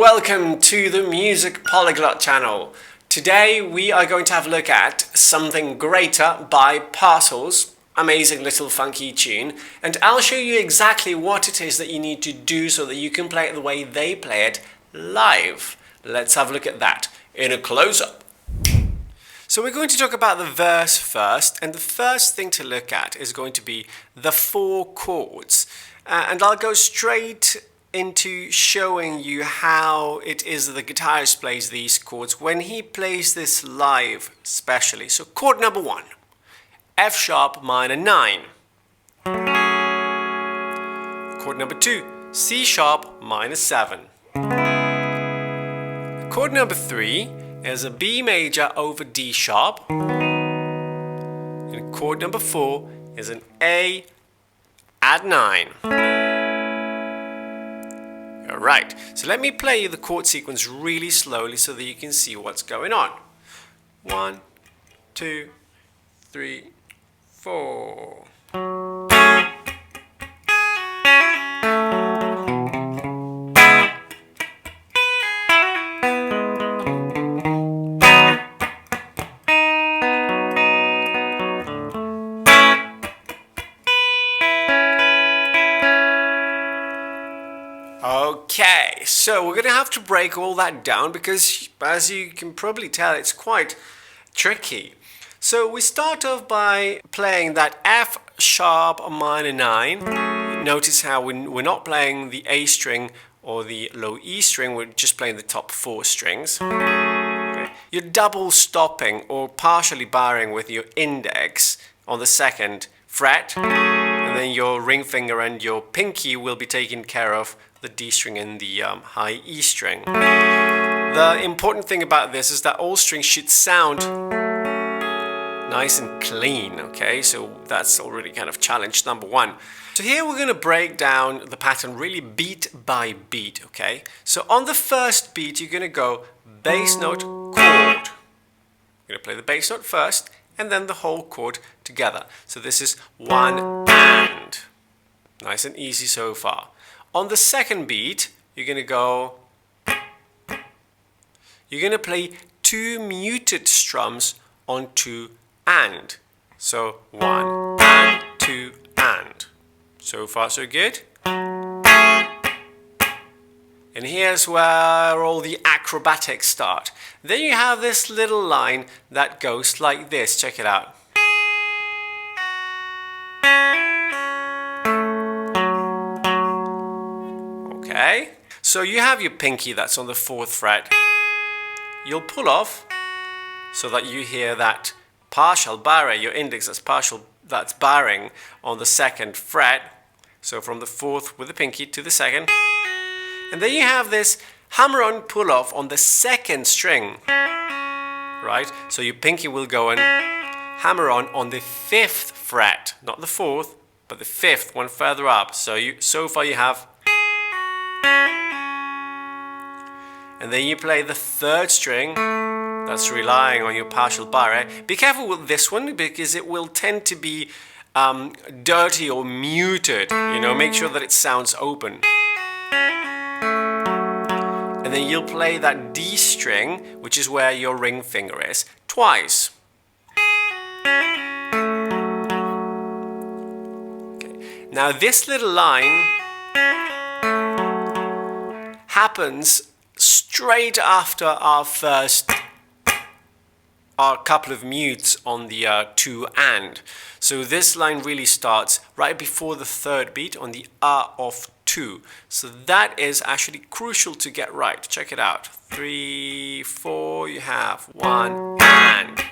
welcome to the Music Polyglot channel. Today we are going to have a look at Something Greater by Parcels. Amazing little funky tune, and I'll show you exactly what it is that you need to do so that you can play it the way they play it live. Let's have a look at that in a close-up. So we're going to talk about the verse first, and the first thing to look at is going to be the four chords. And I'll go straight into showing you how it is that the guitarist plays these chords when he plays this live especially. So chord number 1, F sharp minor 9. Chord number 2, C sharp minor 7. Chord number 3 is a B major over D sharp. And chord number 4 is an A add 9. Alright, so let me play you the chord sequence really slowly so that you can see what's going on. 1, 2, 3, 4. Okay, so we're going to have to break all that down because, as you can probably tell, it's quite tricky. So we start off by playing that F sharp minor 9. Notice how we're not playing the A string or the low E string, we're just playing the top 4 strings. Okay. You're double stopping or partially barring with your index on the 2nd fret, and then your ring finger and your pinky will be taking care of the D string and the high E string. The important thing about this is that all strings should sound nice and clean, okay? So that's already kind of challenge number 1. So here we're going to break down the pattern really beat by beat, okay? So on the first beat, you're going to go bass note, chord. You're going to play the bass note first, and then the whole chord together. So this is 1 and. Nice and easy so far. On the second beat, you're going to play 2 muted strums on 2 and. So 1 and 2 and. So far so good. And here's where all the acrobatics start. Then you have this little line that goes like this. Check it out. Okay, so you have your pinky that's on the 4th fret. You'll pull off so that you hear that partial barre, your index that's barring on the 2nd fret. So from the 4th with the pinky to the 2nd. And then you have this hammer-on pull-off on the 2nd string. Right? So your pinky will go and hammer on the 5th fret, not the 4th, but the 5th, one further up. So far you have. And then you play the 3rd string, that's relying on your partial barre. Be careful with this one because it will tend to be dirty or muted. You know, make sure that it sounds open. And then you'll play that D string, which is where your ring finger is, twice. Okay. Now this little line happens straight after our couple of mutes on the 2 and. So this line really starts right before the 3rd beat on the of 2. So that is actually crucial to get right. Check it out. 3, 4, you have 1 and.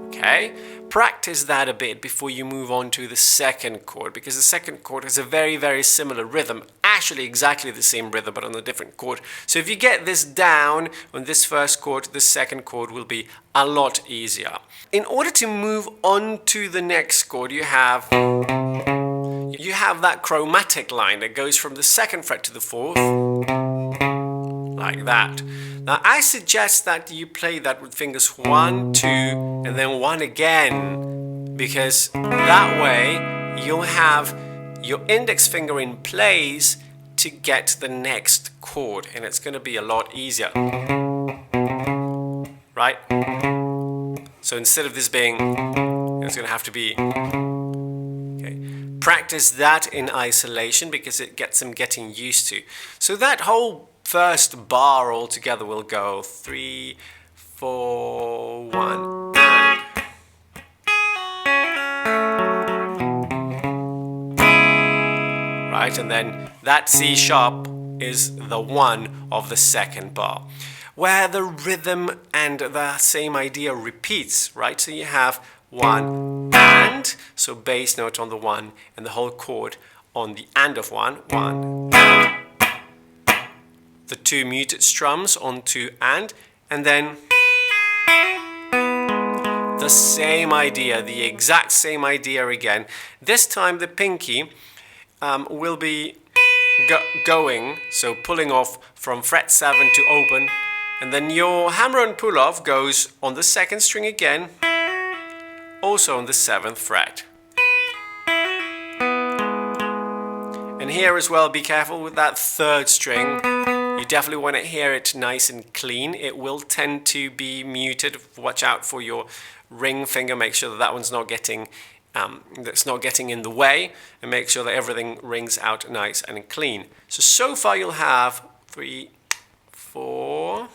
Okay, practice that a bit before you move on to the 2nd chord, because the 2nd chord has a very, very similar rhythm, actually exactly the same rhythm but on a different chord. So if you get this down on this 1st chord, the 2nd chord will be a lot easier. In order to move on to the next chord, you have that chromatic line that goes from the 2nd fret to the 4th, like that. Now I suggest that you play that with fingers 1, 2, and then 1 again, because that way you'll have your index finger in place to get the next chord, and it's going to be a lot easier, right? So instead of this being, it's going to have to be, okay. Practice that in isolation because it gets them getting used to. So that whole first bar altogether will go 3, 4, 1, and. Right, and then that C sharp is the 1 of the second bar, where the rhythm and the same idea repeats, right? So you have 1 and, so bass note on the 1 and the whole chord on the and of 1, 1 and. The 2 muted strums onto and then the same idea, the exact same idea again. This time the pinky will be going, so pulling off from fret 7 to open, and then your hammer and pull off goes on the 2nd string again, also on the 7th fret. And here as well, be careful with that 3rd string. You definitely want to hear it nice and clean. It will tend to be muted. Watch out for your ring finger. Make sure that that one's not getting that's not getting in the way, and make sure that everything rings out nice and clean. So far you'll have 3, 4.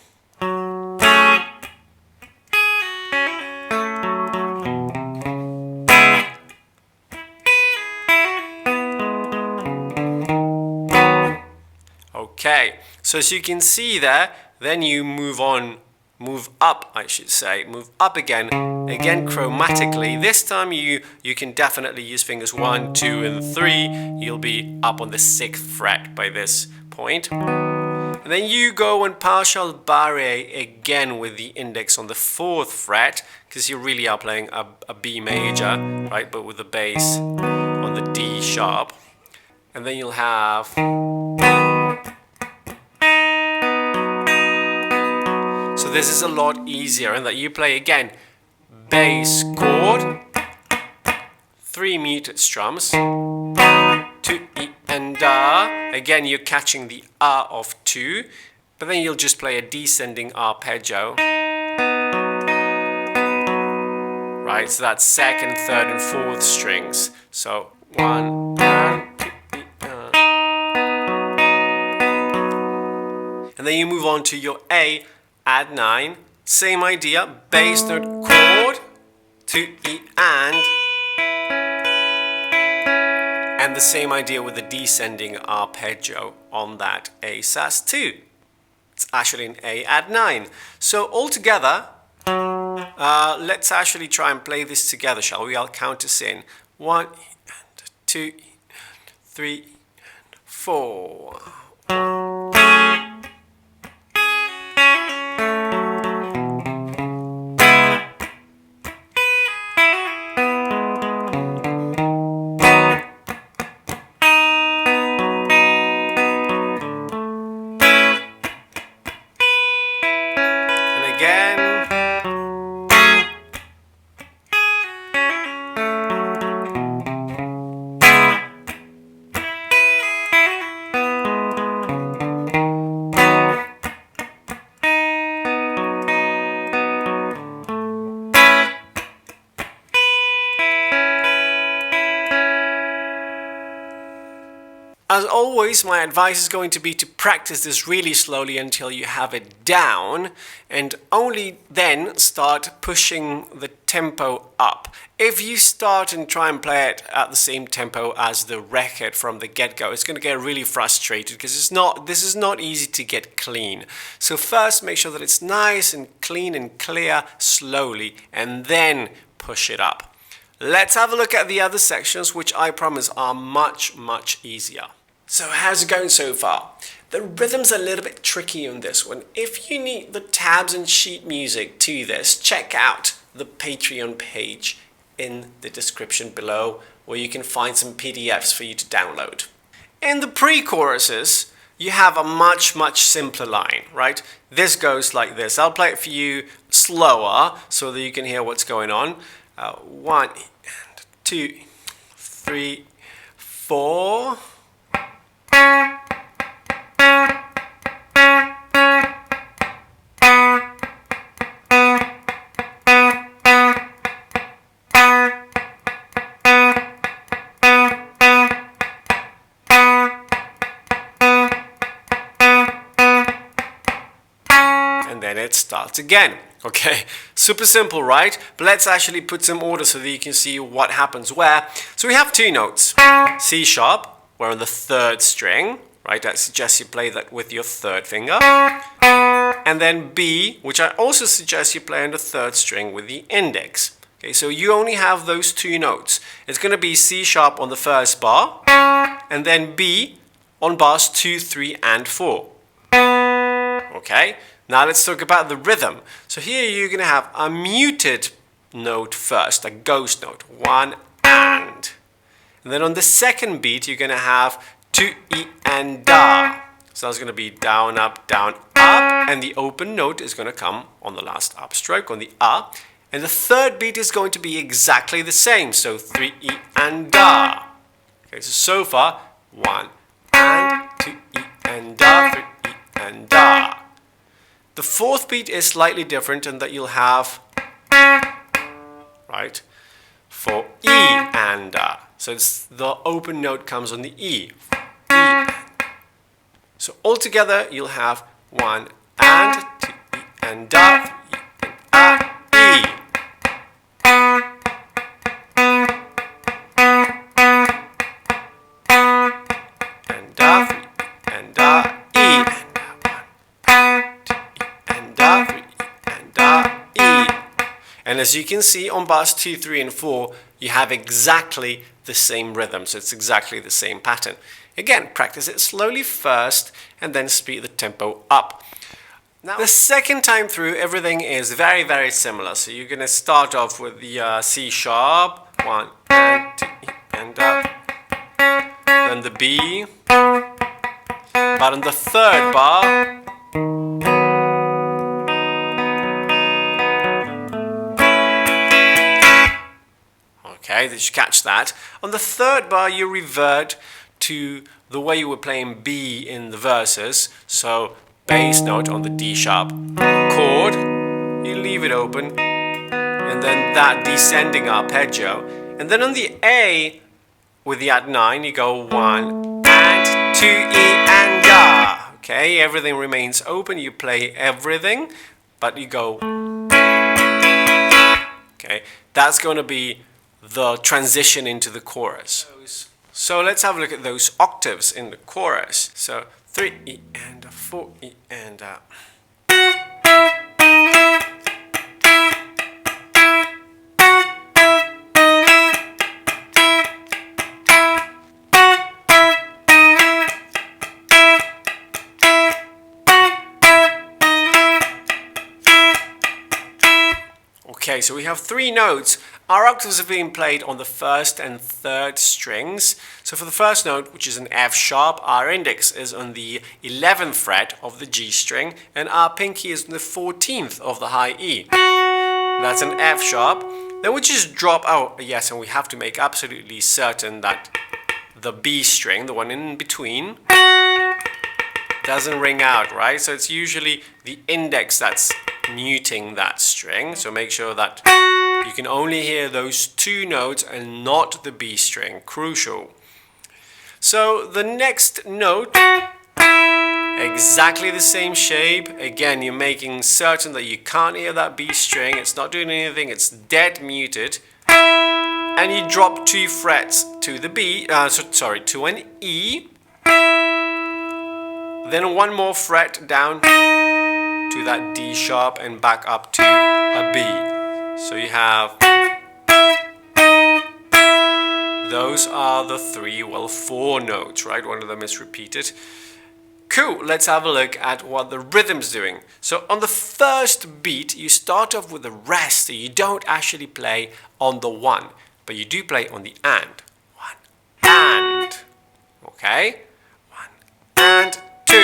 Okay, so as you can see there, then you move up, I should say, move up again chromatically. This time you can definitely use fingers 1, 2, and 3. You'll be up on the 6th fret by this point. And then you go and partial barre again with the index on the 4th fret, because you really are playing a B major, right, but with the bass on the D sharp. And then you'll have. So this is a lot easier, in that you play again bass chord, 3 muted strums, 2 E and A. Again, you're catching the A of 2, but then you'll just play a descending arpeggio. Right, so that's 2nd, 3rd, and 4th strings. So 1 and 2 E and then you move on to your A. Add 9, same idea, bass note chord, 2 E and the same idea with the descending arpeggio on that A sus2. It's actually an A add 9. So altogether, let's actually try and play this together, shall we? I'll count us in. 1, 2, 3, 4. As always, my advice is going to be to practice this really slowly until you have it down, and only then start pushing the tempo up. If you start and try and play it at the same tempo as the record from the get-go, it's going to get really frustrated because this is not easy to get clean. So first make sure that it's nice and clean and clear slowly, and then push it up. Let's have a look at the other sections, which I promise are much, much easier. So how's it going so far? The rhythm's a little bit tricky on this one. If you need the tabs and sheet music to this, check out the Patreon page in the description below, where you can find some PDFs for you to download. In the pre-choruses, you have a much, much simpler line, right? This goes like this. I'll play it for you slower so that you can hear what's going on. 1, 2, 3, 4. And then it starts again. Okay, super simple, right? But let's actually put some order so that you can see what happens where. So we have 2 notes. C sharp, we're on the 3rd string, right? That suggests you play that with your 3rd finger. And then B, which I also suggest you play on the 3rd string with the index. Okay, so you only have those 2 notes. It's going to be C sharp on the 1st bar, and then B on bars 2, 3, and 4. Okay? Now let's talk about the rhythm. So here you're going to have a muted note first, a ghost note, 1 and. And then on the 2nd beat you're going to have 2 E and Da. So that's going to be down, up, and the open note is going to come on the last upstroke, on the A. And the 3rd beat is going to be exactly the same, so 3 E and Da. Okay, so far, 1 and, 2 E and Da, 3 E and Da. The 4th beat is slightly different in that you'll have, right, 4 E and Da. So it's the open note comes on the E. E. So altogether you'll have 1 and, 2 E and Da, 3 E and A, E. And Da, 3 E and Da, E. And as you can see on bars 2, 3, and 4, you have exactly the same rhythm, so it's exactly the same pattern. Again, practice it slowly first and then speed the tempo up. Now, the second time through, everything is very, very similar. So you're going to start off with the C sharp, 1 and 2 E and up, then the B, but on the 3rd bar, okay, did you catch that? On the 3rd bar, you revert to the way you were playing B in the verses. So bass note on the D sharp chord, you leave it open, and then that descending arpeggio. And then on the A, with the at 9, you go 1 and 2 E and Da. Okay, everything remains open. You play everything, but you go. Okay, that's going to be the transition into the chorus. So let's have a look at those octaves in the chorus. So 3 E and a 4 E and a. Okay, so we have 3 notes. Our octaves are being played on the 1st and 3rd strings. So for the 1st note, which is an F sharp, our index is on the 11th fret of the G string, and our pinky is on the 14th of the high E. That's an F sharp. Then we just drop out, yes, and we have to make absolutely certain that the B string, the one in between, doesn't ring out, right? So it's usually the index that's muting that string, so make sure that you can only hear those 2 notes and not the B string, crucial. So the next note, exactly the same shape. Again, you're making certain that you can't hear that B string, it's not doing anything, it's dead muted, and you drop 2 frets to the B, to an E, then 1 more fret down to that D sharp and back up to a B. So you have, those are the 4 notes, right? One of them is repeated. Cool, let's have a look at what the rhythm's doing. So on the 1st beat, you start off with the rest, so you don't actually play on the 1, but you do play on the and. 1 and, okay? 1 and 2.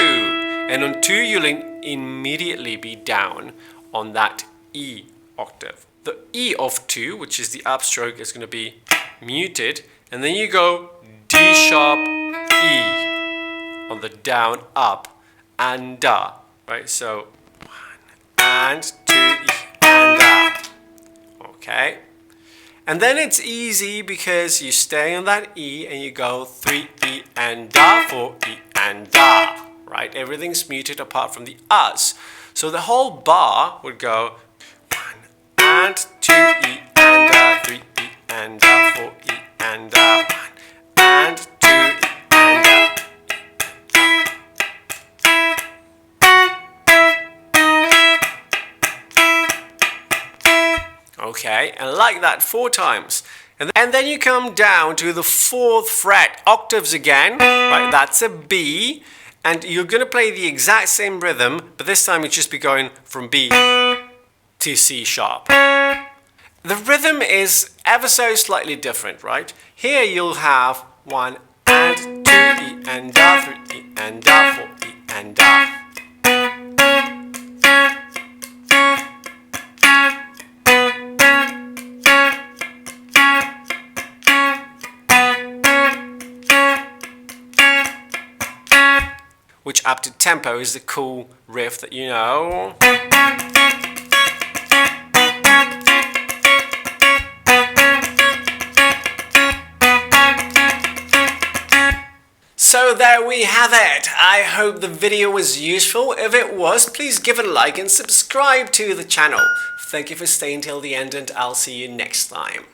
And on 2, you'll immediately be down on that E octave. The E of 2, which is the upstroke, is going to be muted, and then you go D D sharp, E on the down, up, and da. Right, so 1 and 2 E and da. Okay. And then it's easy because you stay on that E and you go 3 E and da, 4 E and da. Right? Everything's muted apart from the us. So the whole bar would go 1 and 2 E and da, 3 E and da, 4 E and da, 1 and 2 E and da. Okay, and like that 4 times. And then you come down to the 4th fret, octaves again, right? That's a B, and you're going to play the exact same rhythm, but this time you'll just be going from B to C sharp. The rhythm is ever so slightly different, right? Here you'll have 1 and 2 E and da, 3 E and da, 4 E and da. Which up to tempo is the cool riff that you know. So there we have it. I hope the video was useful. If it was, please give it a like and subscribe to the channel. Thank you for staying till the end, and I'll see you next time.